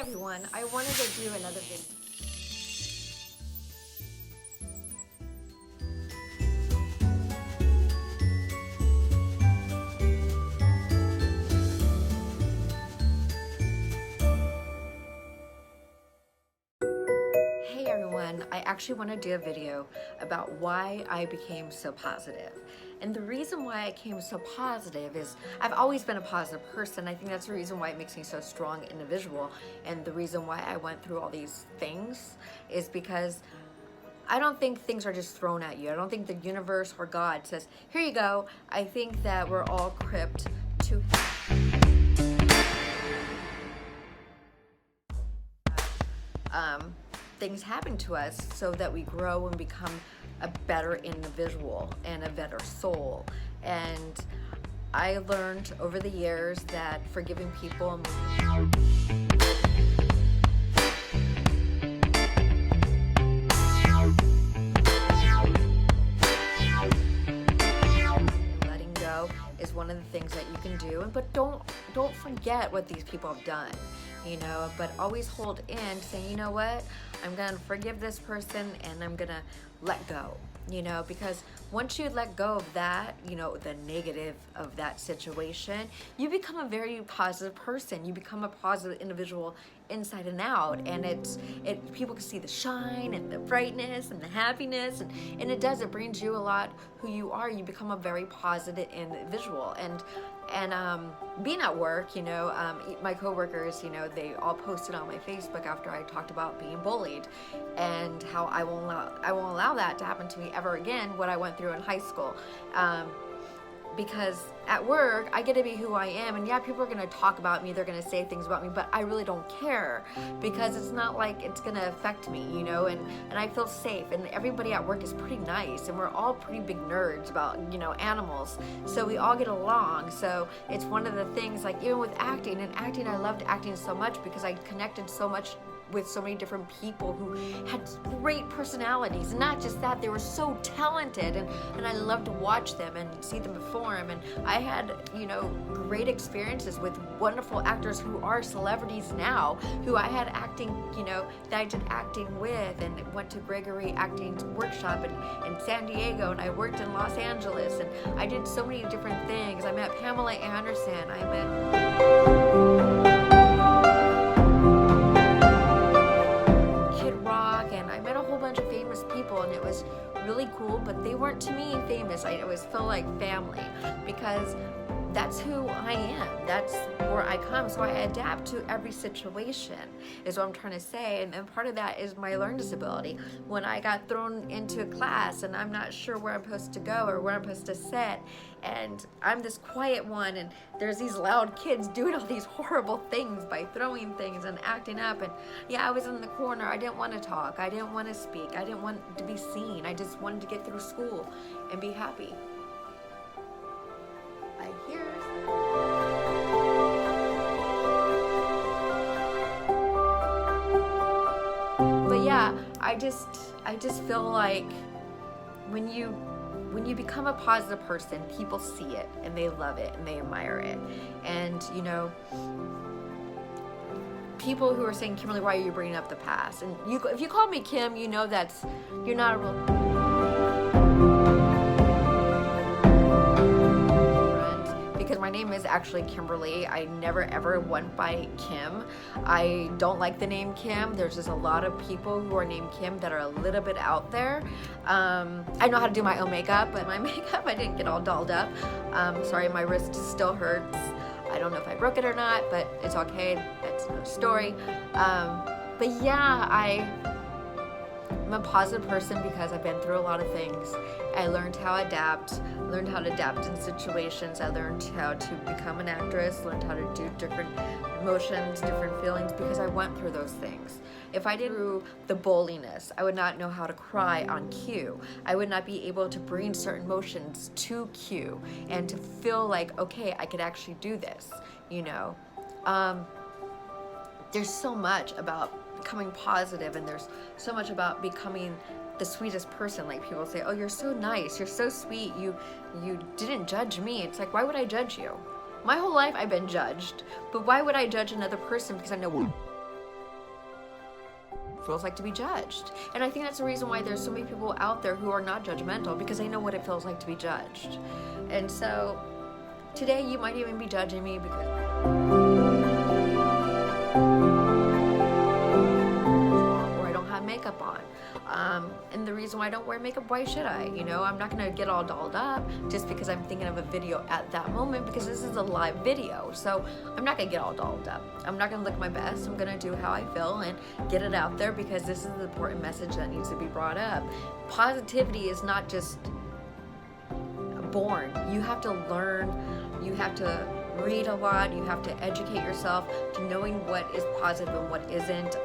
everyone, I wanted to do another video. Hey everyone, I actually want to do a video about why I became so positive. And the reason why I became so positive is I've always been a positive person. I think that's the reason why it makes me so strong individual. And the reason why I went through all these things is because I don't think things are just thrown at you. I don't think the universe or God says, here you go. I think that we're all equipped to things happen to us so that we grow and become a better individual and a better soul. And I learned over the years that forgiving people letting go is one of the things that you can do. But don't forget what these people have done, you know, but always hold in saying, you know what, I'm gonna forgive this person and I'm gonna let go, you know, because once you let go of that, you know, the negative of that situation, you become a very positive person. You become a positive individual inside and out, and people can see the shine and the brightness and the happiness, and it brings you a lot who you are. You become a very positive individual. And being at work, you know, my coworkers, you know, they all posted on my Facebook after I talked about being bullied and how I won't allow that to happen to me ever again, what I went through in high school. Because at work, I get to be who I am, and yeah, people are gonna talk about me, they're gonna say things about me, but I really don't care, because it's not like it's gonna affect me, you know, and I feel safe, and everybody at work is pretty nice, and we're all pretty big nerds about, you know, animals, so we all get along. So it's one of the things, like even with acting, I loved acting so much because I connected so much with so many different people who had great personalities. And not just that, they were so talented, and I loved to watch them and see them perform. And I had, you know, great experiences with wonderful actors who are celebrities now, who I had acting, you know, that I did acting with, and went to Gregory Acting Workshop in San Diego, and I worked in Los Angeles, and I did so many different things. I met Pamela Anderson, I met people, and it was really cool, but they weren't to me famous. I always felt like family, because that's who I am, that's where I come, so I adapt to every situation, is what I'm trying to say. And part of that is my learning disability. When I got thrown into a class and I'm not sure where I'm supposed to go or where I'm supposed to sit, and I'm this quiet one, and there's these loud kids doing all these horrible things by throwing things and acting up, and yeah, I was in the corner. I didn't want to talk, I didn't want to speak, I didn't want to be seen. I just wanted to get through school and be happy. I hear. But yeah, I just feel like when you become a positive person, people see it and they love it and they admire it. And you know, people who are saying, Kimberly, why are you bringing up the past? And if you call me Kim, you know you're not a real because my name is actually Kimberly. I never ever went by Kim. I don't like the name Kim. There's just a lot of people who are named Kim that are a little bit out there. I know how to do my own makeup, but my makeup, I didn't get all dolled up. Sorry, my wrist still hurts. I don't know if I broke it or not, but it's okay. That's another story. But yeah, I'm a positive person because I've been through a lot of things. I learned how to adapt, in situations. I learned how to become an actress, learned how to do different emotions, different feelings, because I went through those things. If I didn't do the bulliness, I would not know how to cry on cue. I would not be able to bring certain emotions to cue and to feel like, okay, I could actually do this, you know. There's so much about becoming positive, and there's so much about becoming the sweetest person. Like people say, oh, you're so nice, you're so sweet, you didn't judge me. It's like, why would I judge you? My whole life I've been judged, but why would I judge another person because I know feels like to be judged. And I think that's the reason why there's so many people out there who are not judgmental, because they know what it feels like to be judged. And so today you might even be judging me because or I don't have makeup on. And the reason why I don't wear makeup, why should I? You know, I'm not gonna get all dolled up just because I'm thinking of a video at that moment, because this is a live video. So I'm not gonna get all dolled up. I'm not gonna look my best. I'm gonna do how I feel and get it out there, because this is the important message that needs to be brought up. Positivity is not just born. You have to learn, you have to read a lot, you have to educate yourself to knowing what is positive and what isn't.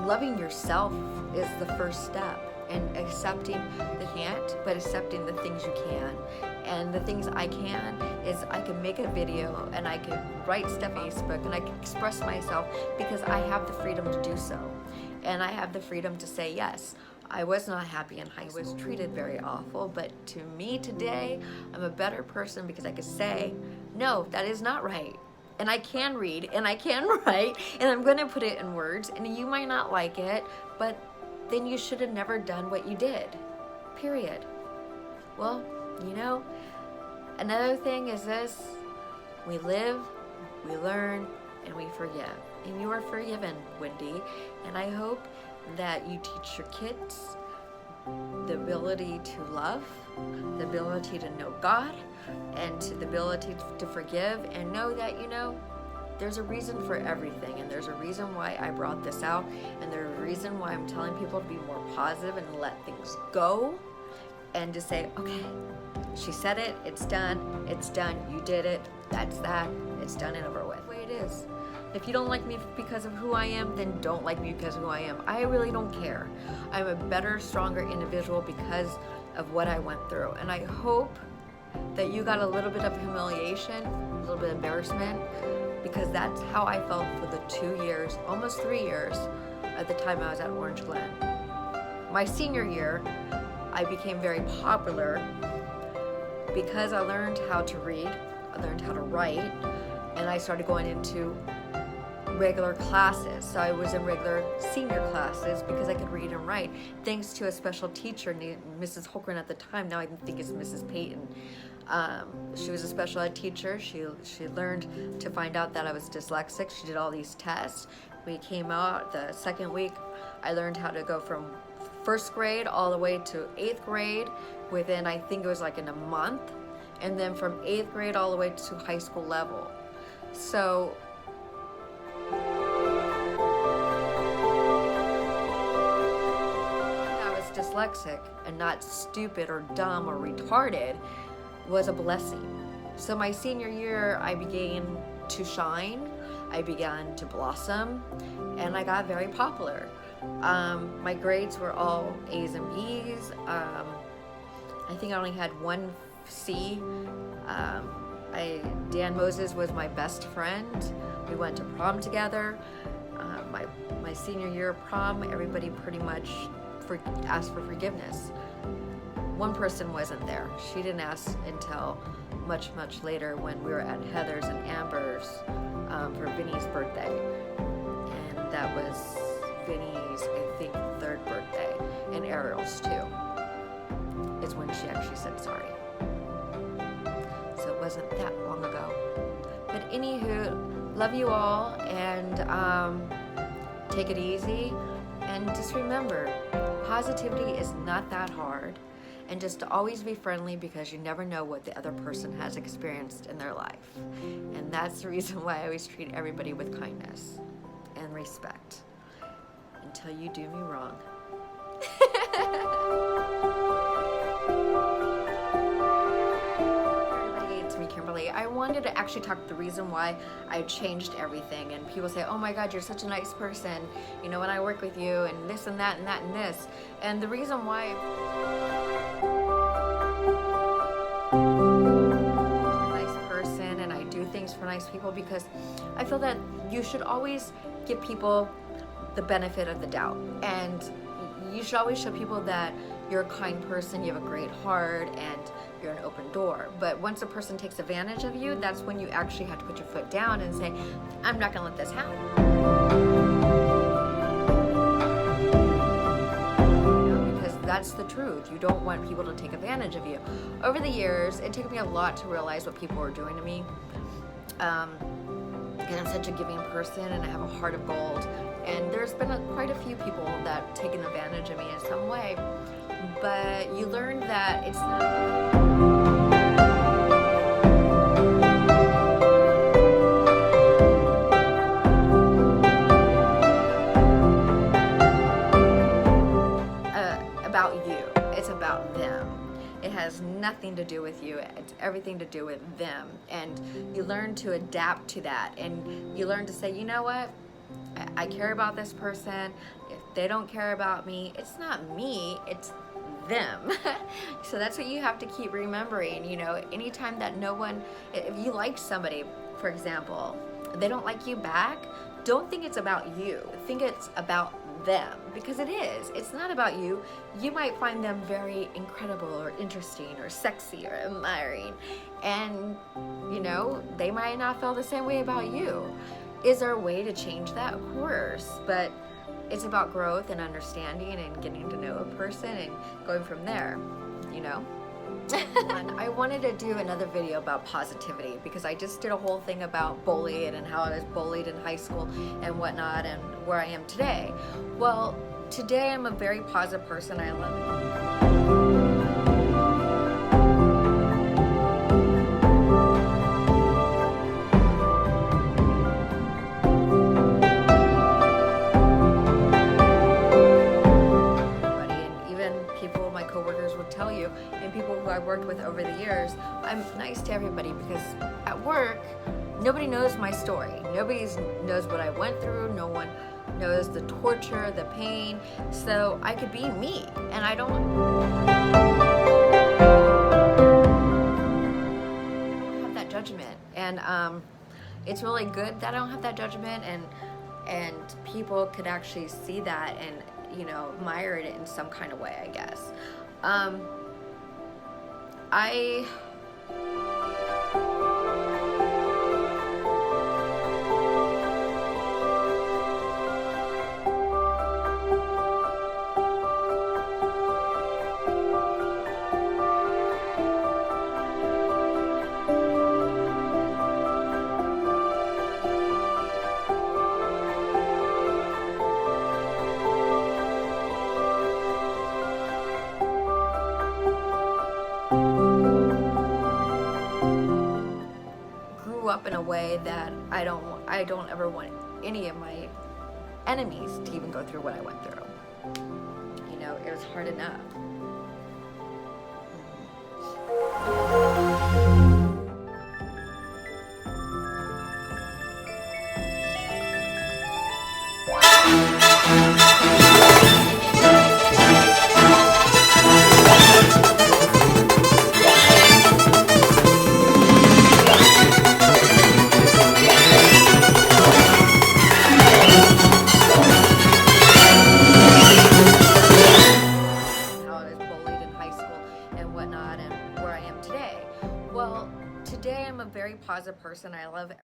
Loving yourself is the first step, and accepting the can't, but accepting the things you can. And the things I can is I can make a video, and I can write stuff on Facebook, and I can express myself, because I have the freedom to do so. And I have the freedom to say, yes, I was not happy in high school. I was treated very awful, but to me today, I'm a better person because I could say, no, that is not right. And I can read, and I can write, and I'm gonna put it in words, and you might not like it, but then you should have never done what you did, period. Well, you know, another thing is this: we live, we learn, and we forgive. And you are forgiven, Wendy, and I hope that you teach your kids the ability to love, the ability to know God, and the ability to forgive, and know that, you know, there's a reason for everything, and there's a reason why I brought this out, and there's a reason why I'm telling people to be more positive and let things go, and to say, okay, she said it, it's done, you did it, that's that, it's done and over with. The way it is. If you don't like me because of who I am, then don't like me because of who I am. I really don't care. I'm a better, stronger individual because of what I went through. And I hope that you got a little bit of humiliation, a little bit of embarrassment, because that's how I felt for the 2 years, almost 3 years, at the time I was at Orange Glen. My senior year, I became very popular because I learned how to read, I learned how to write, and I started going into regular classes. So I was in regular senior classes because I could read and write, thanks to a special teacher named Mrs. Holgren at the time. Now I think it's Mrs. Payton. She was a special ed teacher. She learned to find out that I was dyslexic. She did all these tests. We came out the second week. I learned how to go from first grade all the way to 8th grade within, I think it was like in a month, and then from 8th grade all the way to high school level. So I was dyslexic and not stupid or dumb or retarded was a blessing. So my senior year, I began to shine, I began to blossom, and I got very popular. My grades were all A's and B's. I think I only had one C. Dan Moses was my best friend. We went to prom together. My senior year prom, everybody pretty much asked for forgiveness. One person wasn't there. She didn't ask until much later when we were at Heather's and Amber's for Vinny's birthday. And that was Vinny's, I think, 3rd birthday, and Ariel's too, is when she actually said sorry. So it wasn't that long ago. But anywho, love you all, and take it easy, and just remember, positivity is not that hard, and just to always be friendly, because you never know what the other person has experienced in their life. And that's the reason why I always treat everybody with kindness and respect, until you do me wrong. It's me, Kimberly. I wanted to actually talk the reason why I changed everything, and people say, oh my God, you're such a nice person, you know, when I work with you, and this and that and that and this. And the reason why I'm a nice person and I do things for nice people, because I feel that you should always give people the benefit of the doubt, and you should always show people that you're a kind person, you have a great heart, and you're an open door. But once a person takes advantage of you, that's when you actually have to put your foot down and say, I'm not gonna let this happen. that's the truth. You don't want people to take advantage of you. Over the years, it took me a lot to realize what people were doing to me. And I'm such a giving person, and I have a heart of gold. And there's been quite a few people that have taken advantage of me in some way. But you learn that it's not... about you. It's about them. It has nothing to do with you. It's everything to do with them. And you learn to adapt to that. And you learn to say, you know what? I care about this person. If they don't care about me, it's not me, it's them. So that's what you have to keep remembering. You know, anytime that no one, if you like somebody, for example, they don't like you back, don't think it's about you. Think it's about them, because it is. It's not about you. You might find them very incredible or interesting or sexy or admiring, and you know, they might not feel the same way about you. Is there a way to change that? Of course, but it's about growth and understanding and getting to know a person and going from there, you know. I wanted to do another video about positivity, because I just did a whole thing about bullying and how I was bullied in high school and whatnot, and where I am today. Well, today I'm a very positive person. I love I worked with over the years, I'm nice to everybody, because at work, nobody knows my story. Nobody knows what I went through. No one knows the torture, the pain. So I could be me, and I don't have that judgment. And it's really good that I don't have that judgment, and people could actually see that and, you know, admire it in some kind of way, I guess. I up in a way that I don't ever want any of my enemies to even go through what I went through. You know, it was hard enough. Well, today I'm a very positive person. I love